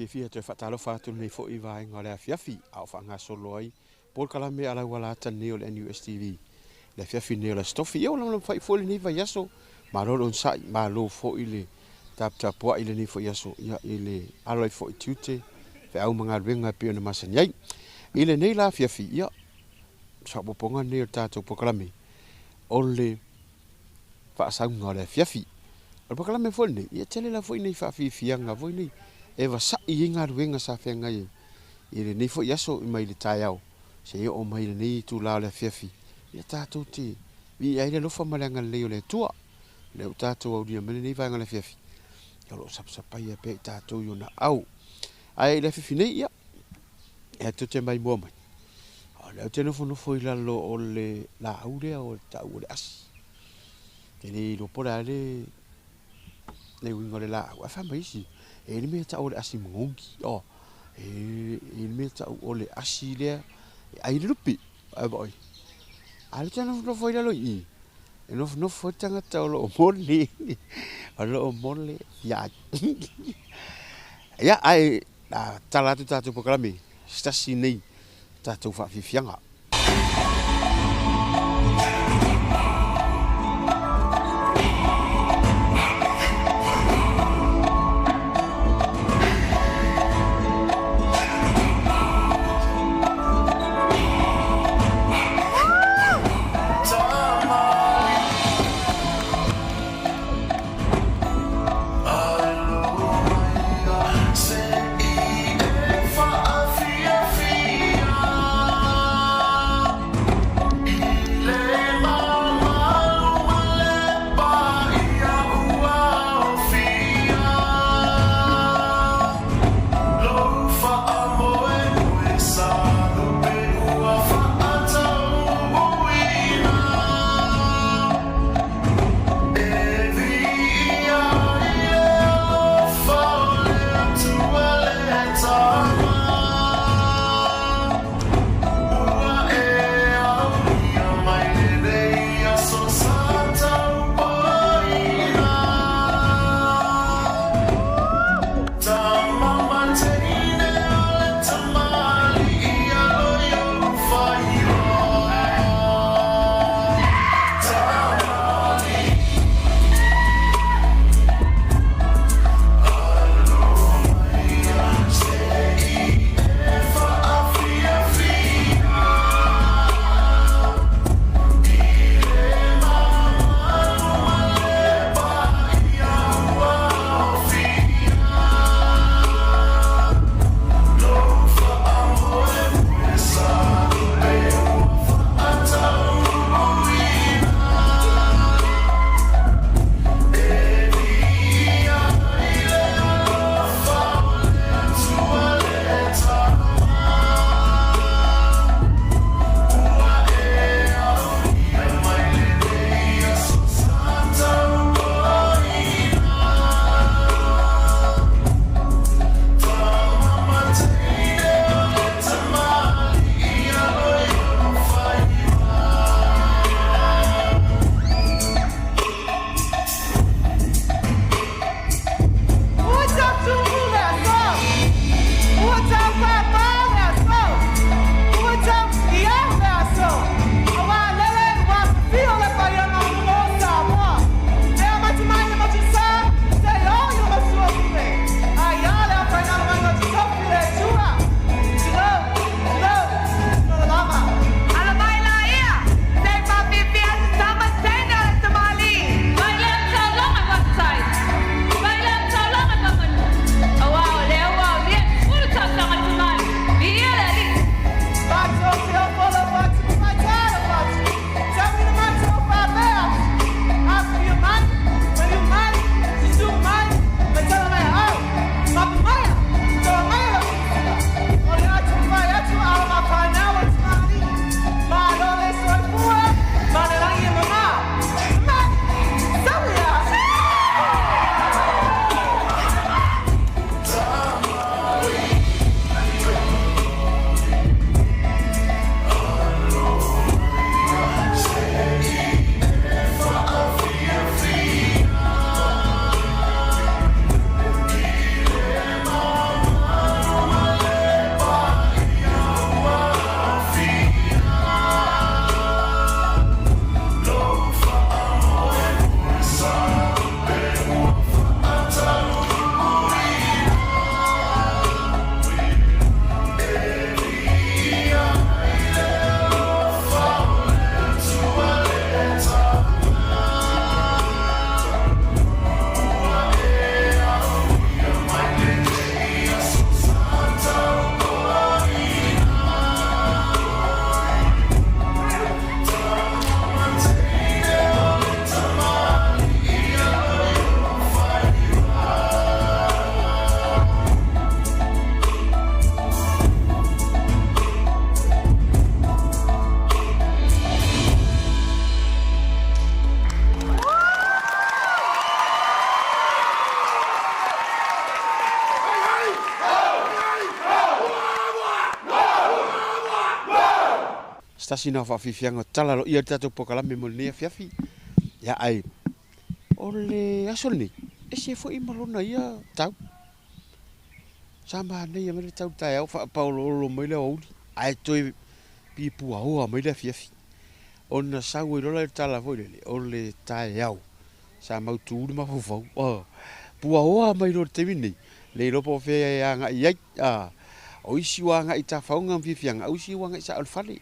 afiafi te whatalo whātu nei fo I vaenga o le afiafi au whanga solo ai Paul kalame ala wala ta neo le NUSTV le afiafi neo la stofi eo lam whai fo le ni vai yaso ma lolo on sai ma lo fo I le tap tapua I le ni fo yaso ia I le aloi fo I tute fe au mga ruenga pio na masani ai I le nei la afiafi ia sa poponga neo tato po kalame o le Faasauga O Le Afiafi o le kalame fo nei ia tele la fo nei whaafifianga fo nei e va sa I inga ruenga sa whenga I le nei fo yaso I mai le tai au se o mai le nei tu la le afiafi ia tatou te vi ai le lofa malanga leo le tua le tatou au dia mele nei vanga le afiafi ia lo sapsapai e pe tatou yo na au ai le afiafi nei ia e to te mai mo mai o le te no fo I lo o le la aure o ta o le as te nei lo pora le wingo le la wa fa mai si e ni me ta o le asi mongi o e me ta o le asi le ai lupi ai boy ai tana no foi lo I e no foi tanga ta lo mole lo mole ya ya ai la tala tu tatu programi stasi nei tatu fa fianga stasina fa fianga tala lo ia tato pokalame mo le afiafi ya ai o le asoni e se foi malona ia tau sama nei me tau tai au fa paulo lo mai le o ai toi pi pu au mai le afiafi ona sau lo le tala foi le o le tai au sa mau tu ma fo o pu au mai lo te vini le lo po fe anga ia o isi wanga ita faunga fianga o isi wanga sa al fali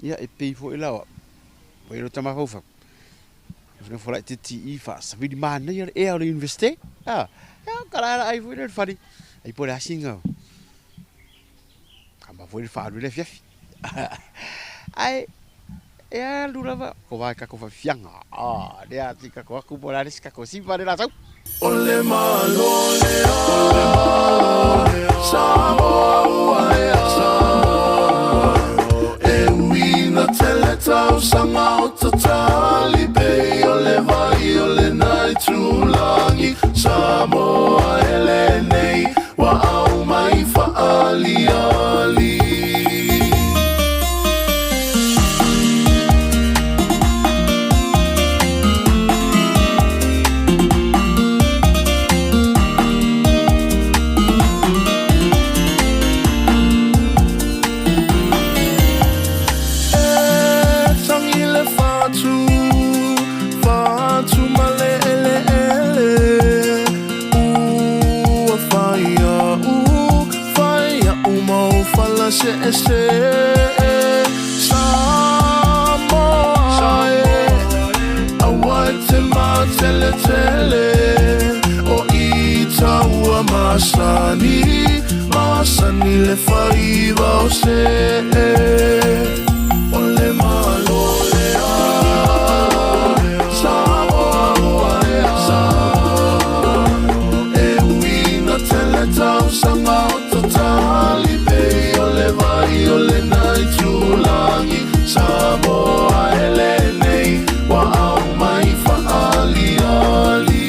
ia e pei fo ila o ilo tama fofa no fola titi I fa sa vidi mana ia e ao investe ya kala ai fo le fali ai po la singa kamba fo le fa le fiafi ai e lurava ko vai ka ko fa fianga de ati ka ko ku polaris ka ko si pa de la sau ole malo Samoa Teletau sanga o tatali bei o le vai o le nai tulangi Samoa ele nei wa au mai faali ali se Samoa awai te ma tele o I taua masani le faiva o se o le malo lea Samoa e wina tele tau sanga o tatali bei o le vai o le nai tulangi Samoa ele nei wa au mai faali ali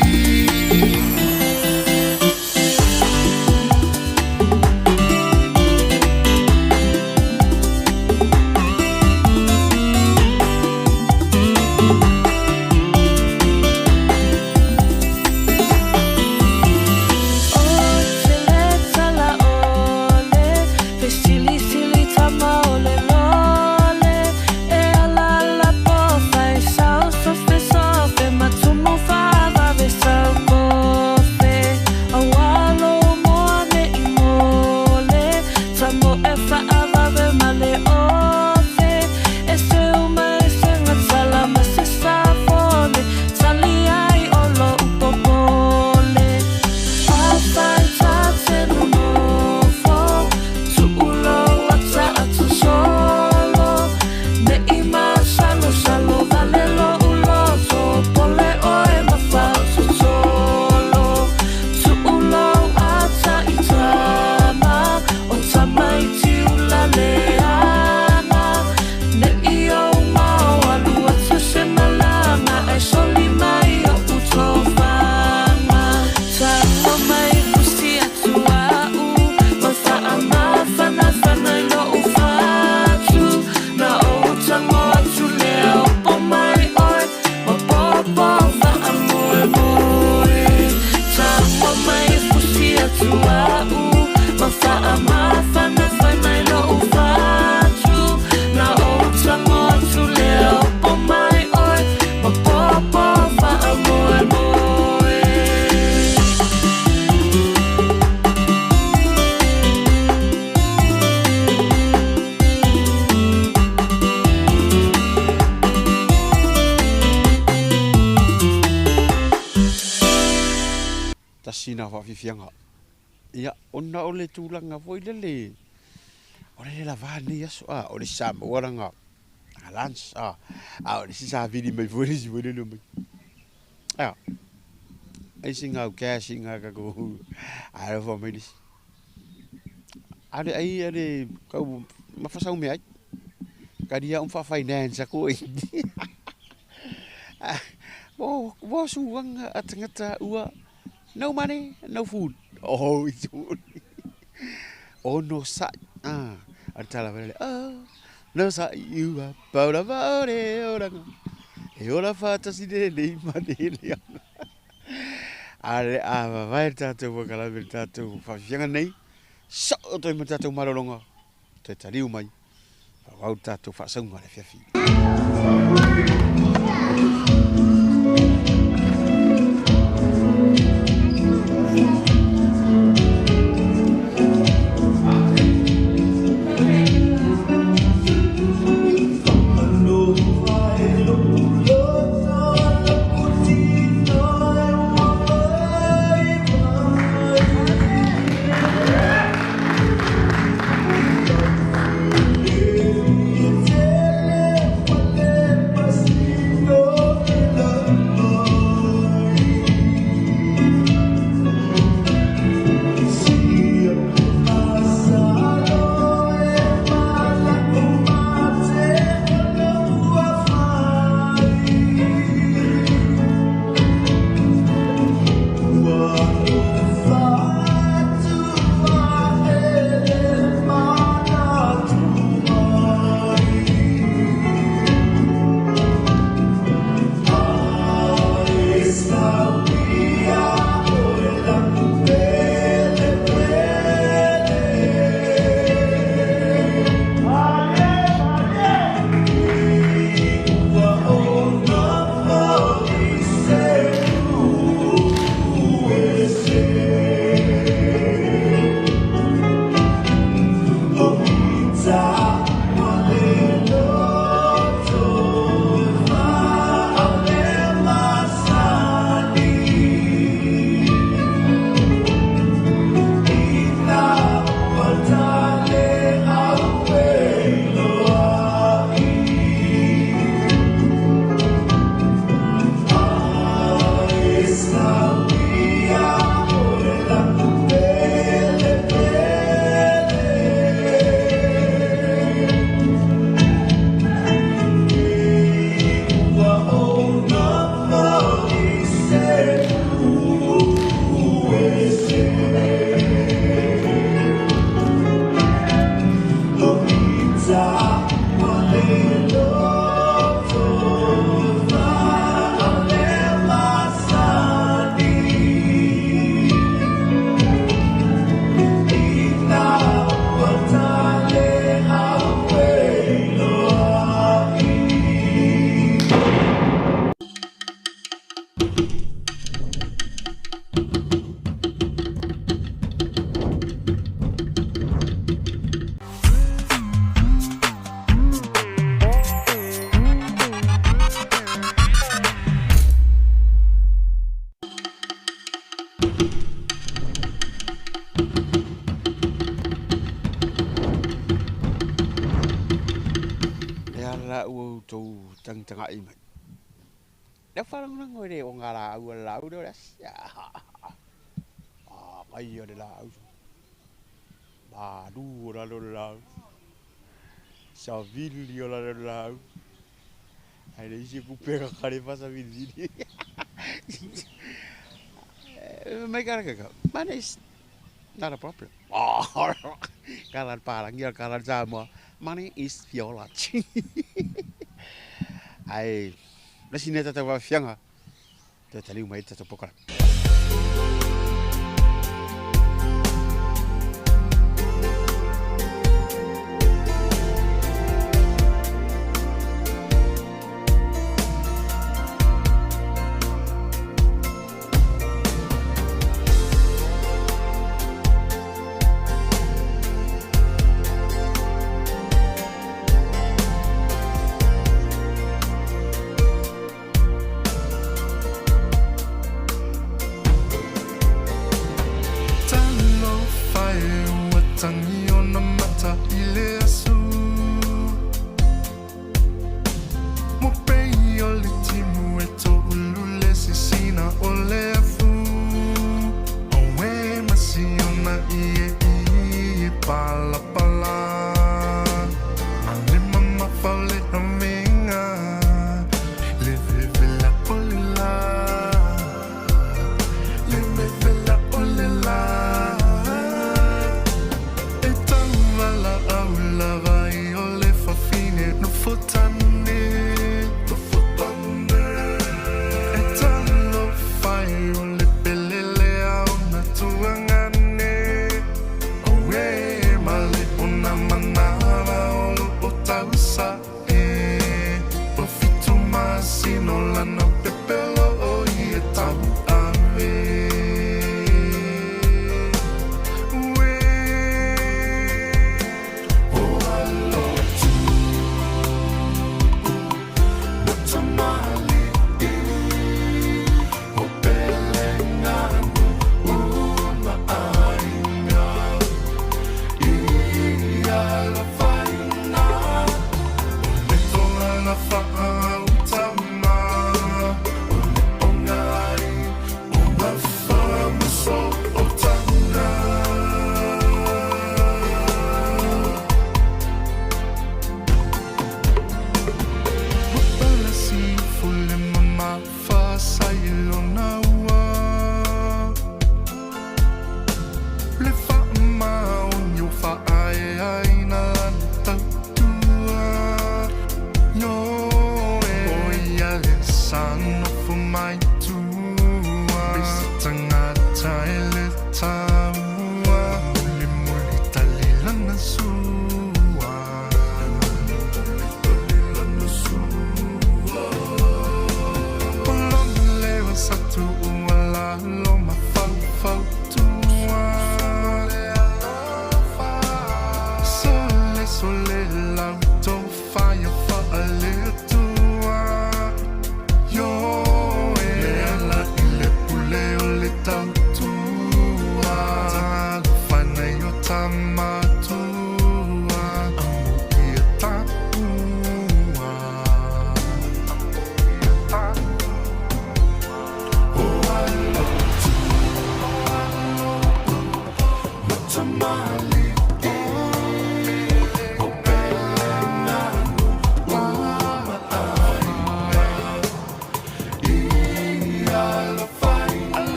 tasina fa fianga ia ona o le tulanga foi le o le lavani aso o le sama waranga lunch o le sa vidi mai foi si foi le mai ai singa o singa ka ko ai fo mai dis ai ka ma fa sa me ai ka dia fa finance ko bo suang atangata ua no money, no food. Oh, it's food. Oh no sa. Antala vele. no sa iua, paula vaore oranga. E ora fata si de manele. Ale a vai tātou wakalawe tātou whawhianga nei. Sa o toi ma tātou marolonga. Te tariu mai. Wau tātou Faasauga O Le Afiafi. La u tau tanga i mai. Le wharang na ngoi re o ngā rā ua lau reo ras. Mai o le lau. Mā ru o la lo lau. Sa vili o la lo lau. Hai le isi kupeka kare pasa vili. Mai kara kaka. Man, it's not a problem. Karan parang ya karan sama. Money is viola. Ai, na sine tata wa fianga. Te taliu mai tata pokara.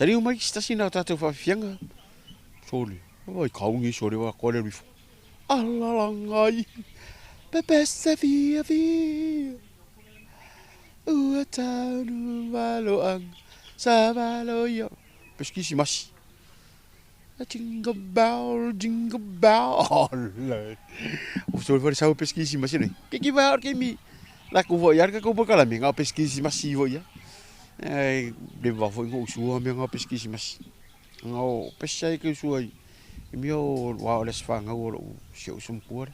Tani o mai stasina o tātou whawhianga. Sori. Oi, kaungi sori wa kore rifo. Alalangai. Pepe se fia fia. Ua tānu walo ang. Sa walo yo. Peskisi masi. Jingle bell, jingle bell. O sori whare sau peskisi masi nei. Kiki wahar ke mi. Laku vo iarka ko pokalami. Ngau peskisi masi vo ia. Le va foi ngo sua me nga pesquisa mas ngo pesai que sua meu wa les fanga o seu sum por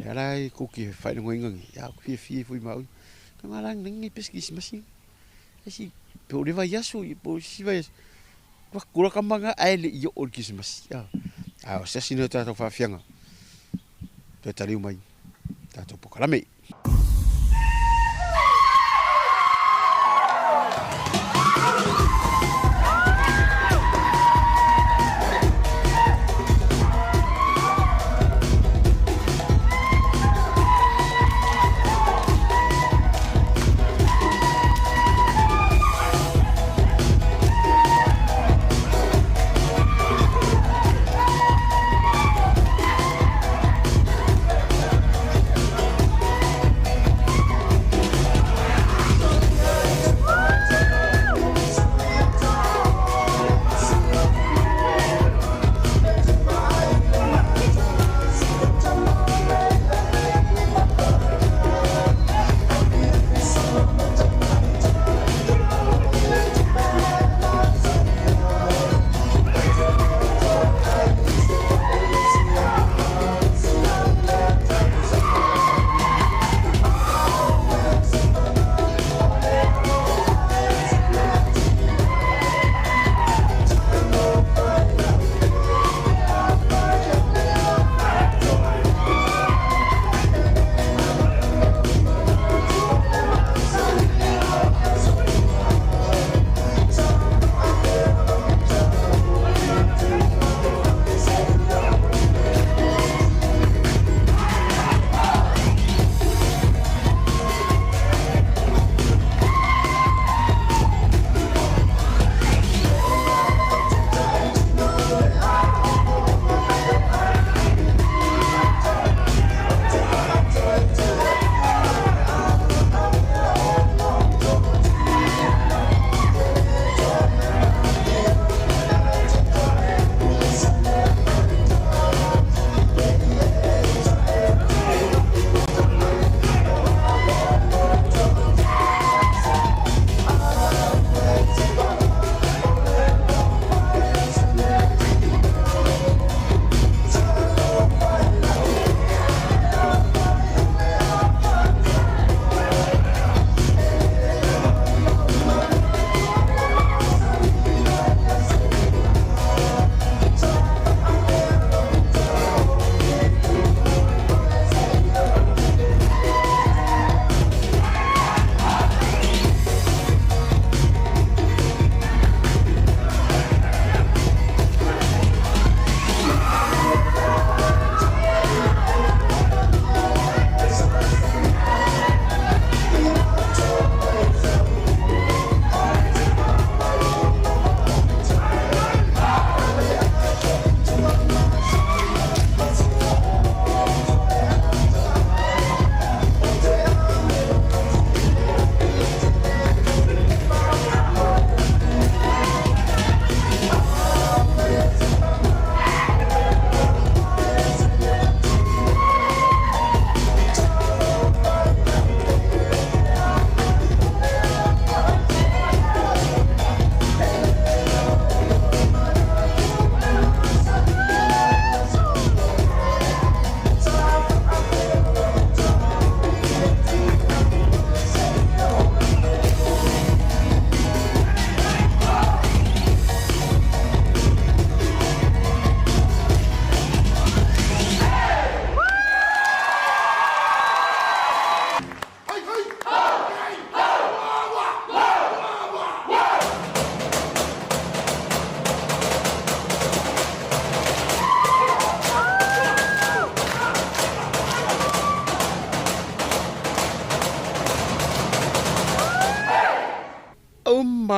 era ko que fai ngo ngi ya que fi foi mau que malang ningi pesquisa mas assim pe o le vai yasu po si vai wa kura kamanga ele yo o kismas ya a se sino ta fa fianga te tari mai ta to pokalame.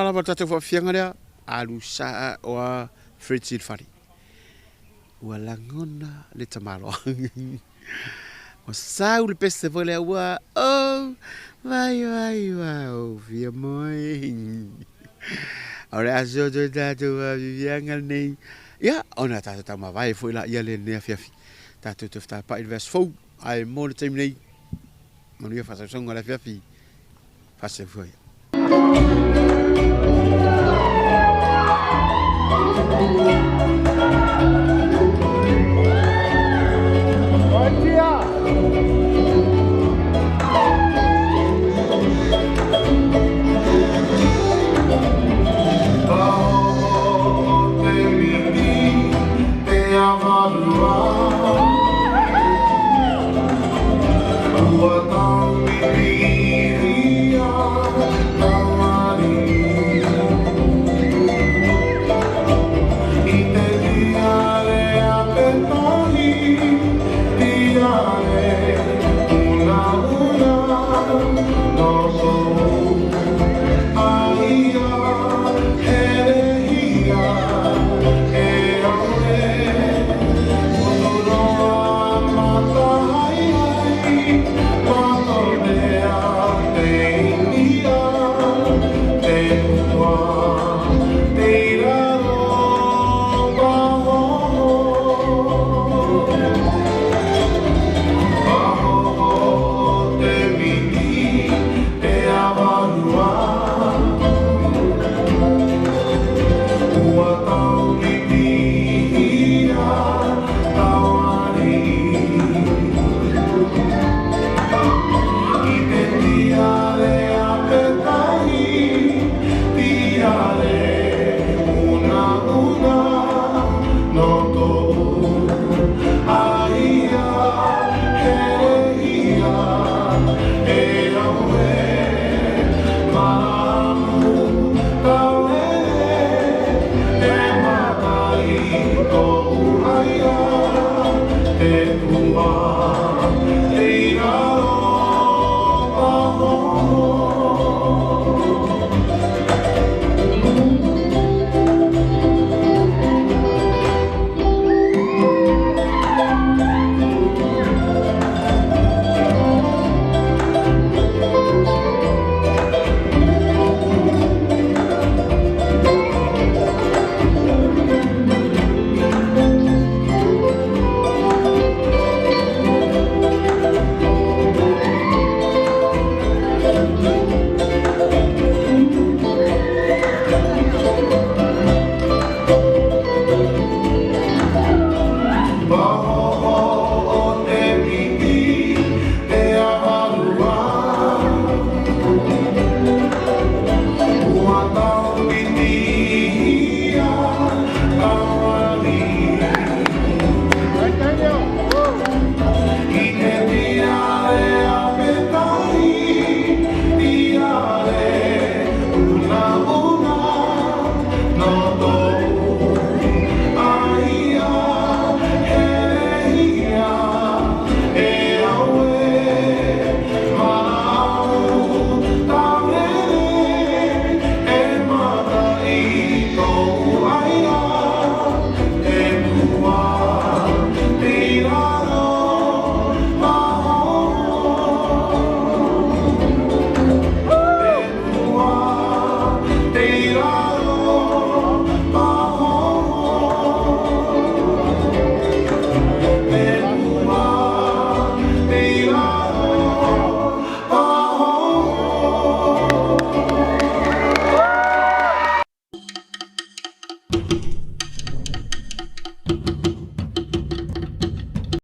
la matata fa fianga lea alu sa o Fritz Fari. Ua langona le tamalo. O sau le peste foi le ua vai o via moi. Ora aso do tatu vianga nei. Ja, ona tata ma vai foi la ia le ne afiafi. Tatu te fta pa il vers fou ai mo le time nei. Mo ia Faasauga O Le Afiafi. Fase foi. Oh,